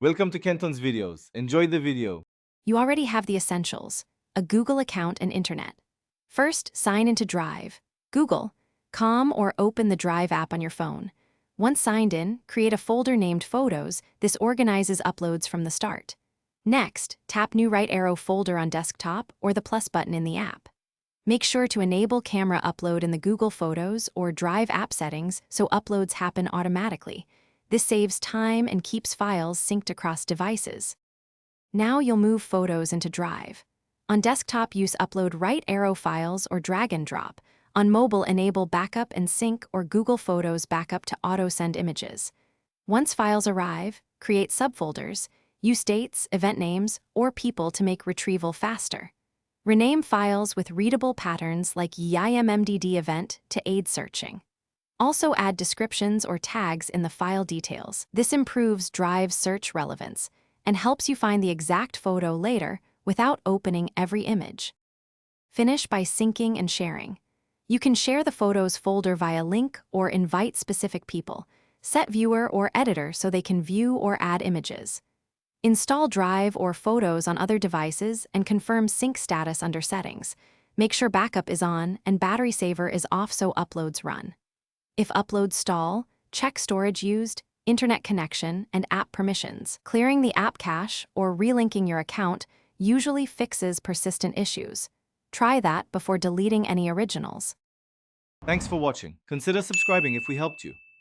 Welcome to Kenton's videos. Enjoy the video. You already have the essentials: a Google account and internet. First, sign into Drive. Google.com or open the Drive app on your phone. Once signed in, create a folder named Photos. This organizes uploads from the start. Next, tap New Right Arrow Folder on desktop or the plus button in the app. Make sure to enable camera upload in the Google Photos or Drive app settings so uploads happen automatically. This saves time and keeps files synced across devices. Now you'll move photos into Drive. On desktop, use Upload Right Arrow Files or drag and drop. On mobile, enable Backup and Sync or Google Photos Backup to auto-send images. Once files arrive, create subfolders. Use dates, event names, or people to make retrieval faster. Rename files with readable patterns like YIMMDD event to aid searching. Also add descriptions or tags in the file details. This improves Drive's search relevance and helps you find the exact photo later without opening every image. Finish by syncing and sharing. You can share the Photos folder via link or invite specific people. Set viewer or editor so they can view or add images. Install Drive or Photos on other devices and confirm sync status under Settings. Make sure backup is on and battery saver is off so uploads run. If uploads stall, check storage used, internet connection, and app permissions. Clearing the app cache or relinking your account usually fixes persistent issues. Try that before deleting any originals. Thanks for watching. Consider subscribing if we helped you.